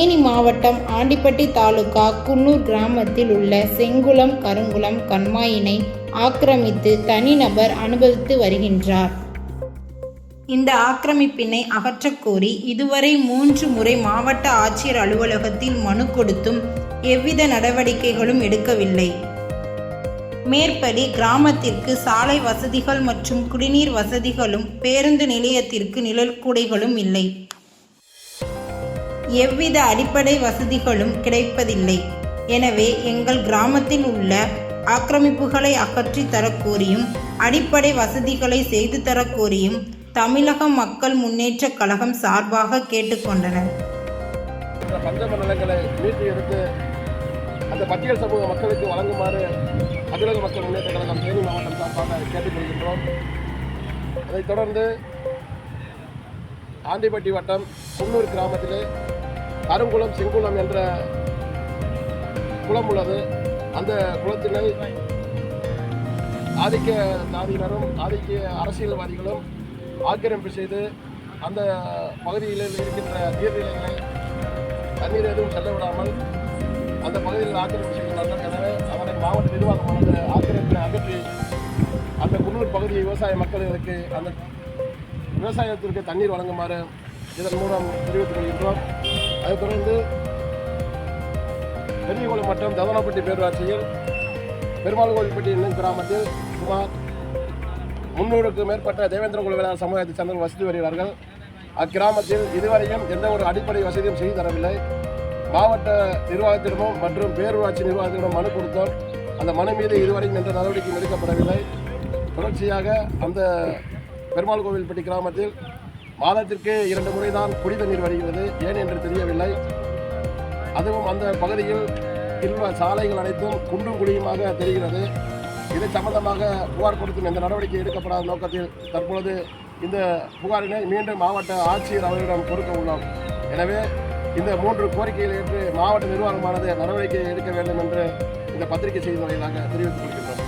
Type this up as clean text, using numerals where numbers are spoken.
தேனி மாவட்டம் ஆண்டிப்பட்டி தாலுகா குன்னூர் கிராமத்தில் உள்ள செங்குளம் கருங்குளம் கண்மாயினை ஆக்கிரமித்து தனிநபர் அனுபவித்து வருகின்றார். இந்த ஆக்கிரமிப்பினை அகற்றக்கோரி இதுவரை 3 முறை மாவட்ட ஆட்சியர் அலுவலகத்தில் மனு கொடுத்தும் எவ்வித நடவடிக்கைகளும் எடுக்கவில்லை. மேற்படி கிராமத்திற்கு சாலை வசதிகள் மற்றும் குடிநீர் வசதிகளும் பேருந்து நிலையத்திற்கு நிழற்குடைகளும் இல்லை. எவ்வித அடிப்படை வசதிகளும் கிடைப்பதில்லை. எனவே எங்கள் கிராமத்தில் உள்ள ஆக்கிரமிப்புகளை அகற்றி தரக்கோரியும் அடிப்படை வசதிகளை செய்து தரக்கோரியும் தமிழக மக்கள் முன்னேற்ற கழகம் சார்பாக கேட்டுக்கொண்டனர். பஞ்சம நிலங்களை மீட்டு எடுத்து அந்த பட்டியல் சமூக மக்களுக்கு வழங்குமாறு தமிழக மக்கள் முன்னேற்ற கழகம் தேனி மாவட்டம் சார்பாக கேட்டுக்கொள்கின்றோம். அதைத் தொடர்ந்து ஆண்டிப்பட்டி வட்டம் குன்னூர் கிராமத்திலே கருங்குளம் செங்குளம் என்ற குளம் உள்ளது. அந்த குளத்தினை ஆதிக்க சாதியினரும் ஆதிக்க அரசியல்வாதிகளும் ஆக்கிரமிப்பு செய்து அந்த பகுதியில் இருக்கின்ற நீர்நிலைகளை தண்ணீர் எதுவும் செல்ல விடாமல் அந்த பகுதியில் ஆக்கிரமிப்பு செய்கிறார்கள். எனவே அதனை மாவட்ட நிர்வாகமானது ஆக்கிரமிப்பை அகற்றி அந்த குன்னூர் பகுதி விவசாய மக்களுக்கு அந்த விவசாயத்திற்கு தண்ணீர் வழங்குமாறு இதன் மூலம் தெரிவித்துக் கொள்கின்றோம். அதைத் தொடர்ந்து பெரியகுளம் மற்றும் தவனப்பட்டி பேரூராட்சியில் பெருமாள் கோவில்பட்டி என்னும் கிராமத்தில் சுமார் 300க்கும் மேற்பட்ட தேவேந்திர குல வேளாண் சமுதாயத்தை சேர்ந்தவர்கள் வசித்து வருகிறார்கள். அக்கிராமத்தில் இதுவரையும் எந்த ஒரு அடிப்படை வசதியும் செய்து தரவில்லை. மாவட்ட நிர்வாகத்திடமும் மற்றும் பேரூராட்சி நிர்வாகத்திடம் மனு கொடுத்தோம். அந்த மனு மீது இதுவரையும் எந்த நடவடிக்கையும் எடுக்கப்படவில்லை. தொடர்ச்சியாக அந்த பெருமாள் கோவில்பட்டி கிராமத்தில் மாதத்திற்கு 2 முறை தான் குடி தண்ணீர் வருகிறது. ஏன் என்று தெரியவில்லை. அதுவும் அந்த பகுதியில் உள்ள சாலைகள் அனைத்தும் குண்டும் குழியுமாக தெரிகிறது. இதை சம்பந்தமாக புகார் கொடுத்தும் எந்த நடவடிக்கை எடுக்கப்படாத நோக்கத்தில் தற்பொழுது இந்த புகாரினை மீண்டும் மாவட்ட ஆட்சியர் அவர்களிடம் கொடுக்க உள்ளோம். எனவே இந்த 3 கோரிக்கைகளை ஏற்று மாவட்ட நிர்வாகமானது நடவடிக்கை எடுக்க வேண்டும் என்று இந்த பத்திரிகை செய்தி வாயிலாக தெரிவித்துக் கொள்கின்றோம்.